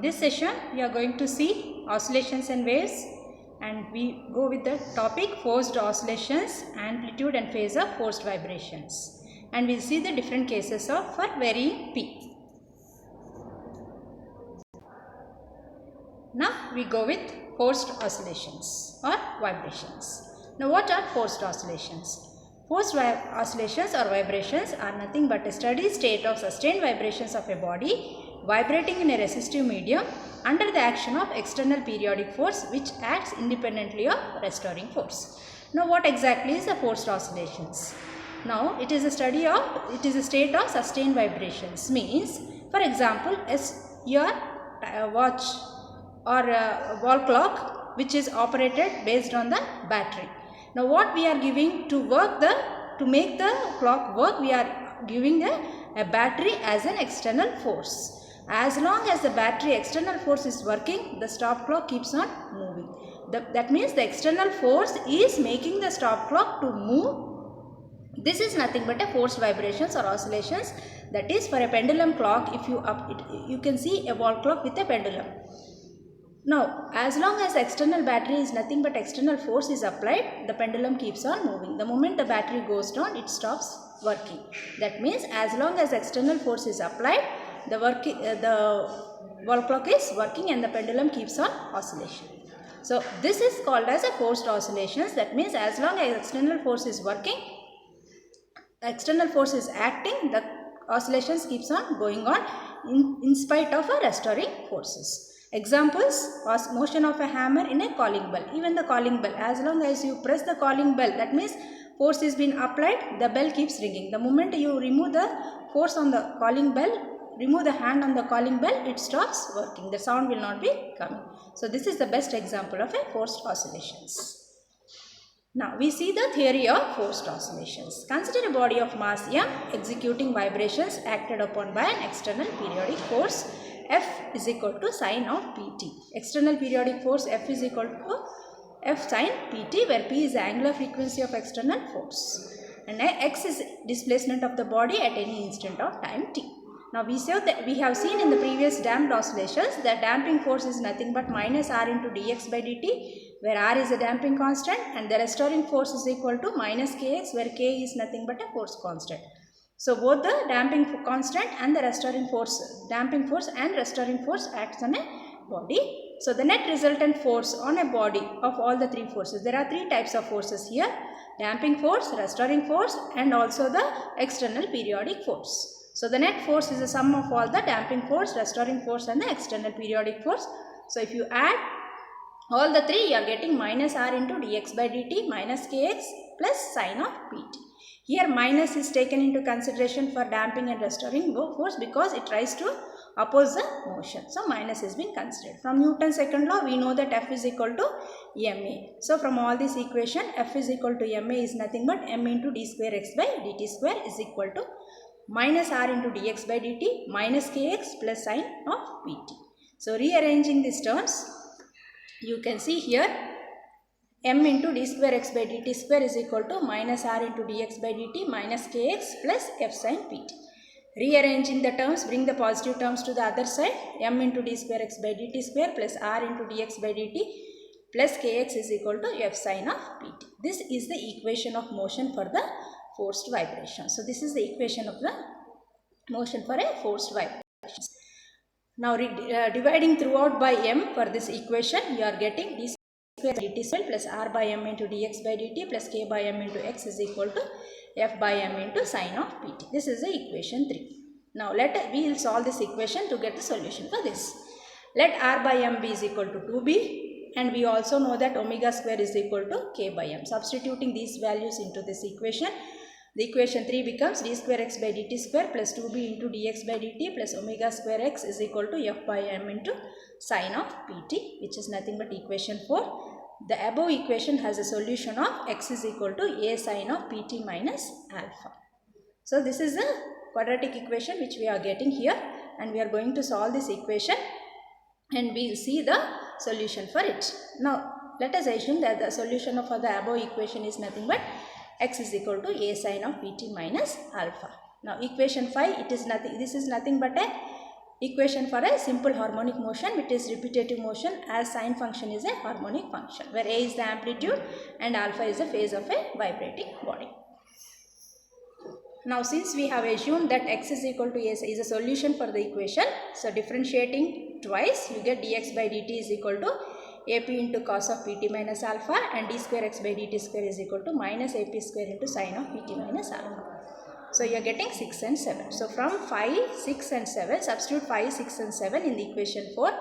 This session we are going to see oscillations and waves, and we go with the topic forced oscillations, amplitude and phase of forced vibrations, and we'll see the different cases of for varying P. Now we go with forced oscillations or vibrations. Now what are forced oscillations? Forced oscillations or vibrations are nothing but a steady state of sustained vibrations of a body vibrating in a resistive medium under the action of external periodic force which acts independently of restoring force. Now what exactly is the forced oscillations? Now it is a state of sustained vibrations, means for example as your watch or a wall clock which is operated based on the battery. Now what we are giving to make the clock work, we are giving a battery as an external force. As long as the battery external force is working, the stop clock keeps on moving. That means the external force is making the stop clock to move. This is nothing but a forced vibrations or oscillations. That is, for a pendulum clock, if you can see a wall clock with a pendulum. Now, as long as the external battery is nothing but external force is applied, the pendulum keeps on moving. The moment the battery goes down, it stops working. That means as long as external force is applied, the wall clock is working and the pendulum keeps on oscillation. So, this is called as a forced oscillations. That means as long as external force is working, external force is acting, the oscillations keeps on going on in spite of a restoring forces. Examples: motion of a hammer in a calling bell. Even the calling bell, as long as you press the calling bell, that means force is being applied, the bell keeps ringing. The moment you remove the force on the calling bell, remove the hand on the calling bell, it stops working. The sound will not be coming. So this is the best example of a forced oscillations. Now we see the theory of forced oscillations. Consider a body of mass m executing vibrations acted upon by an external periodic force F is equal to sine of Pt. External periodic force F is equal to F sine Pt, where P is the angular frequency of external force and X is displacement of the body at any instant of time t. Now we have seen in the previous damped oscillations that damping force is nothing but minus R into dx by dt, where R is a damping constant, and the restoring force is equal to minus kx, where k is nothing but a force constant. So both the damping constant and the restoring force, damping force and restoring force acts on a body. So the net resultant force on a body of all the three forces, there are three types of forces here: damping force, restoring force, and also the external periodic force. So the net force is the sum of all the damping force, restoring force and the external periodic force. So if you add all the three, you are getting minus R into dx by dt minus kx plus sine of pt. Here minus is taken into consideration for damping and restoring force because it tries to oppose the motion. So minus has been considered. From Newton's second law, we know that F is equal to ma. So from all this equation, F is equal to ma is nothing but m into d square x by dt square is equal to minus R into dx by dt minus kx plus sine of pt. So rearranging these terms, you can see here m into d square x by dt square is equal to minus R into dx by dt minus kx plus f sine pt. Rearranging the terms, bring the positive terms to the other side. M into d square x by dt square plus R into dx by dt plus kx is equal to f sine of pt. This is the equation of motion for the forced vibration. So this is the equation of the motion for a forced vibration. Now dividing throughout by m for this equation, you are getting d square dt square plus R by m into dx by dt plus k by m into x is equal to f by m into sine of pt. This is the equation 3. Now we will solve this equation to get the solution for this. Let R by m be is equal to 2b, and we also know that omega square is equal to k by m. Substituting these values into this equation, the equation 3 becomes d square x by dt square plus 2b into dx by dt plus omega square x is equal to f by m into sine of pt, which is nothing but equation 4. The above equation has a solution of x is equal to a sine of pt minus alpha. So this is the quadratic equation which we are getting here, and we are going to solve this equation and we will see the solution for it. Now let us assume that the solution for the above equation is nothing but x is equal to a sine of pt minus alpha. Now equation 5, this is nothing but a equation for a simple harmonic motion, which is repetitive motion, as sine function is a harmonic function, where A is the amplitude and alpha is the phase of a vibrating body. Now since we have assumed that x is equal to a is a solution for the equation, so differentiating twice, you get dx by dt is equal to ap into cos of pt minus alpha, and d square x by dt square is equal to minus ap square into sine of pt minus alpha. So you are getting 6 and 7. So from 5, 6 and 7, substitute 5, 6 and 7 in the equation 4,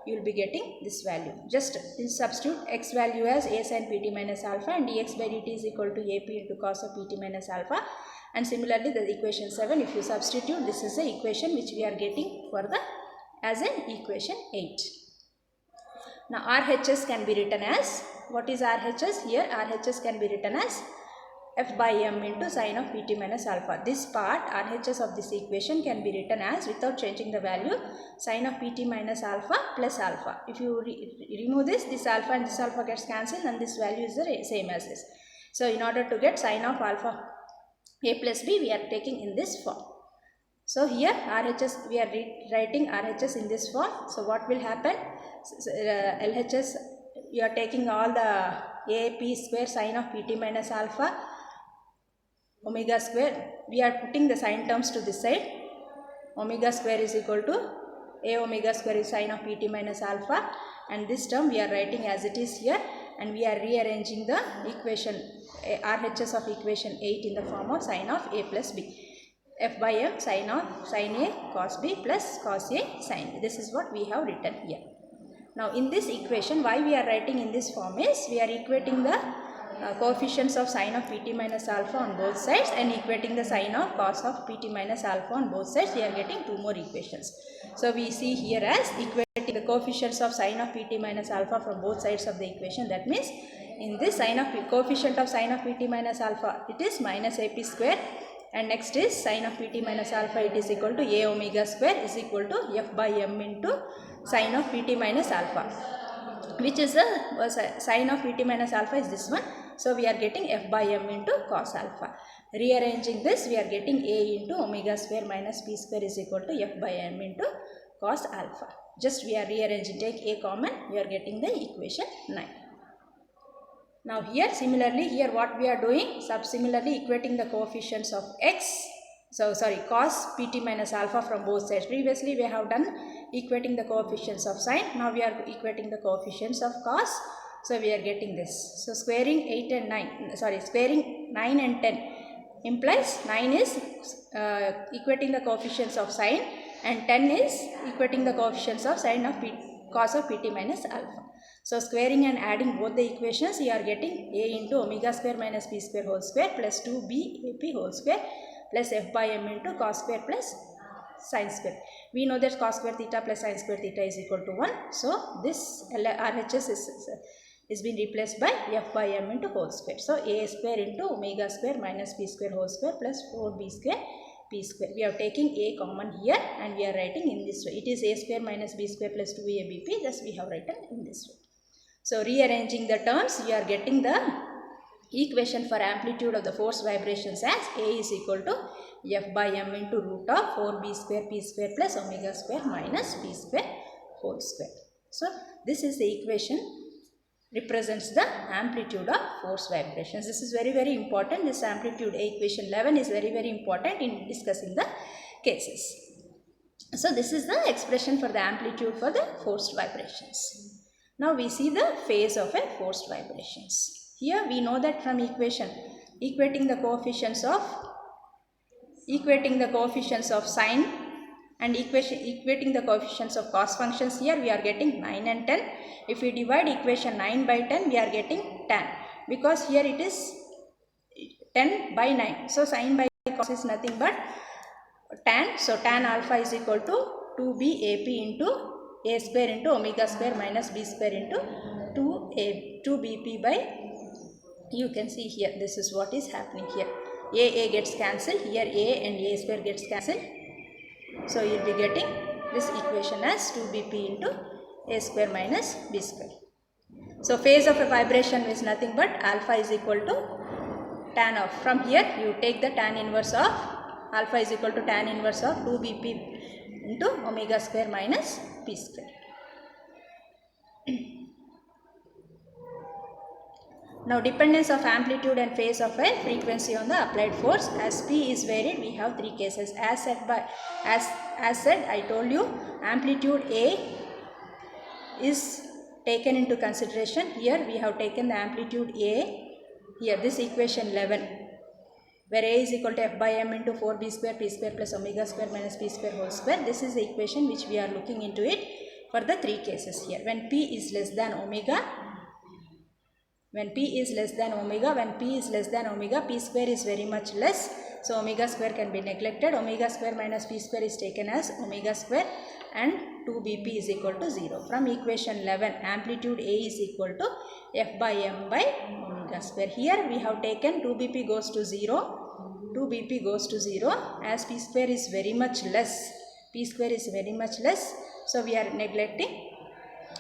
you will be getting this value. Just substitute x value as a sin pt minus alpha, and dx by dt is equal to ap into cos of pt minus alpha. And similarly the equation 7, if you substitute, this is the equation which we are getting for the as an equation 8. Now RHS can be written as, what is RHS? Here RHS can be written as f by m into sine of pt minus alpha. This part RHS of this equation can be written as, without changing the value, sine of pt minus alpha plus alpha. If you remove this alpha and this alpha gets cancelled, and this value is the same as this. So in order to get sine of alpha a plus b, we are taking in this form. So here RHS, we are writing RHS in this form. So what will happen? LHS, you are taking all the a p square sine of pt minus alpha omega square. We are putting the sine terms to this side. Omega square is equal to a omega square is sine of pt minus alpha, and this term we are writing as it is here, and we are rearranging the equation RHS of equation 8 in the form of sine of a plus b. F by m sine of sine a cos b plus cos a sine b. This is what we have written here. Now in this equation, why we are writing in this form is, we are equating the coefficients of sine of pt minus alpha on both sides and equating the sine of cos of pt minus alpha on both sides. We are getting two more equations. So we see here as equating the coefficients of sine of pt minus alpha from both sides of the equation. That means in this coefficient of sine of pt minus alpha, it is minus ap square, and next is sine of pt minus alpha, it is equal to a omega square is equal to f by m into sine of pt minus alpha, which is the sine of pt minus alpha is this one. So we are getting f by m into cos alpha. Rearranging this, we are getting a into omega square minus p square is equal to f by m into cos alpha. Just we are rearranging, take a common, we are getting the equation 9. Now here similarly, here what we are doing, similarly equating the coefficients of x, cos pt minus alpha from both sides. Previously we have done equating the coefficients of sine, now we are equating the coefficients of cos. So we are getting this. So squaring 9 and 10 implies 9 is equating the coefficients of sine, and 10 is equating the coefficients of sine of cos of pt minus alpha. So squaring and adding both the equations, you are getting a into omega square minus p square whole square plus 2b ap whole square plus f by m into cos square plus sine square. We know that cos square theta plus sine square theta is equal to 1. So this RHS is being replaced by f by m into whole square. So a square into omega square minus p square whole square plus 4b square p square. We are taking a common here and we are writing in this way. It is a square minus b square plus 2abp, thus we have written in this way. So rearranging the terms, you are getting the equation for amplitude of the force vibrations as a is equal to f by m into root of 4b square p square plus omega square minus p square whole square. So this is the equation represents the amplitude of force vibrations. This is very important. This amplitude equation 11 is very important in discussing the cases. So this is the expression for the amplitude for the forced vibrations. Now we see the phase of a forced vibrations. Here we know that from equation, equating the coefficients of sine and equating the coefficients of cos functions, here we are getting 9 and 10. If we divide equation 9 by 10, we are getting tan, because here it is 10 by 9. So sine by cos is nothing but tan. So tan alpha is equal to 2b ap into a square into omega square minus b square into 2bp by, you can see here, this is what is happening here. A gets cancelled, here a and a square gets cancelled. So you will be getting this equation as 2bp into a square minus b square. So phase of a vibration is nothing but alpha is equal to tan of, from here you take the tan inverse of alpha is equal to tan inverse of 2bp into omega square minus p square. Now dependence of amplitude and phase of a frequency on the applied force. As P is varied, we have three cases. As said, I told you amplitude A is taken into consideration. Here we have taken the amplitude A. Here this equation 11, where A is equal to F by M into 4B square P square plus omega square minus P square whole square. This is the equation which we are looking into it for the three cases here. When P is less than omega, when P is less than omega, P square is very much less. So omega square can be neglected. Omega square minus P square is taken as omega square and 2BP is equal to 0. From equation 11, amplitude A is equal to F by M by omega square. Here we have taken 2BP goes to 0. 2BP goes to 0 as P square is very much less. P square is very much less. So we are neglecting.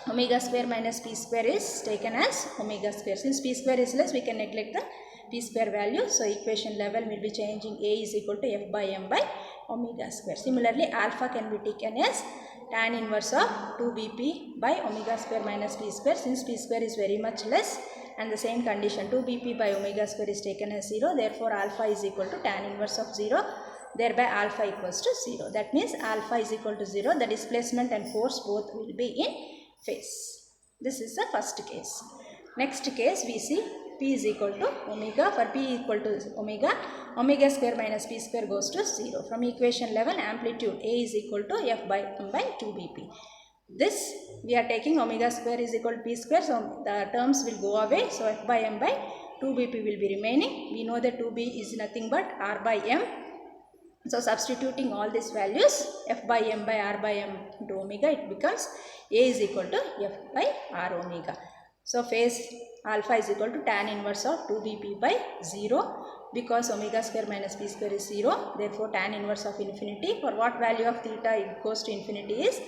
Omega square minus P square is taken as omega square. Since P square is less, we can neglect the P square value. So equation 11 will be changing. A is equal to F by M by omega square. Similarly, alpha can be taken as tan inverse of 2BP by omega square minus P square. Since P square is very much less, and the same condition 2BP by omega square is taken as 0. Therefore, alpha is equal to tan inverse of 0. Thereby alpha equals to 0. That means alpha is equal to 0. The displacement and force both will be in phase. This is the first case. Next case we see P is equal to omega. For P equal to omega square minus P square goes to 0. From equation 11, amplitude A is equal to F by M by 2BP. This we are taking omega square is equal to P square, so the terms will go away. So F by M by 2BP will be remaining. We know that 2B is nothing but R by M. So substituting all these values, F by M by R by M into omega, it becomes A is equal to F by R omega. So phase alpha is equal to tan inverse of 2BP by 0, because omega square minus P square is 0. Therefore tan inverse of infinity, for what value of theta it goes to infinity is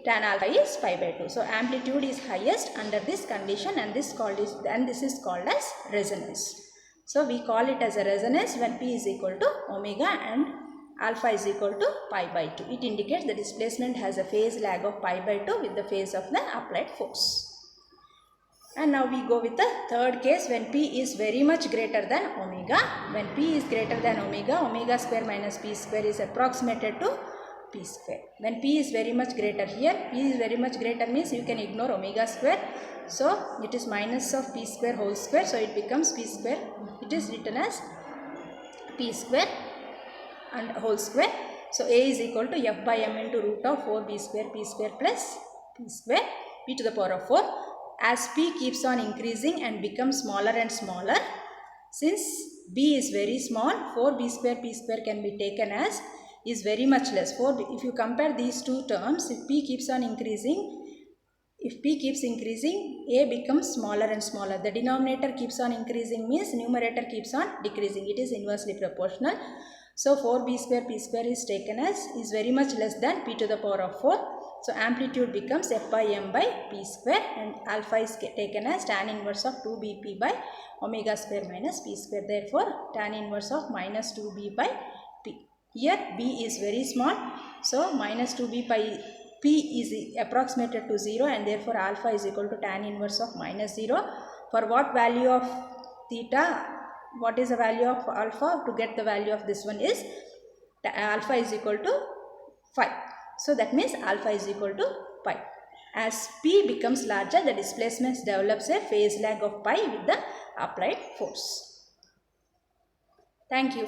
tan alpha is pi by 2. So amplitude is highest under this condition, and this is called as resonance. So we call it as a resonance when P is equal to omega and alpha is equal to pi by 2. It indicates the displacement has a phase lag of pi by 2 with the phase of the applied force. And now we go with the third case when P is very much greater than omega. When P is greater than omega, omega square minus P square is approximated to P square. When P is very much greater, here P is very much greater means you can ignore omega square. So it is minus of P square whole square. So it becomes P square. It is written as P square and whole square. So A is equal to F by M into root of 4B square P square plus P square P to the power of 4. As P keeps on increasing and becomes smaller and smaller, since B is very small, 4B square P square can be taken as is very much less. If you compare these two terms, if P keeps on increasing, A becomes smaller and smaller. The denominator keeps on increasing means numerator keeps on decreasing. It is inversely proportional. So 4B square P square is taken as is very much less than P to the power of 4. So amplitude becomes F by M by P square, and alpha is taken as tan inverse of 2BP by omega square minus P square. Therefore tan inverse of minus 2B by P. Here B is very small, so minus 2B by P is approximated to 0, and therefore alpha is equal to tan inverse of minus 0. For what value of theta? What is the value of alpha? To get the value of this one is alpha is equal to 5. So that means alpha is equal to pi. As P becomes larger, the displacement develops a phase lag of pi with the applied force. Thank you.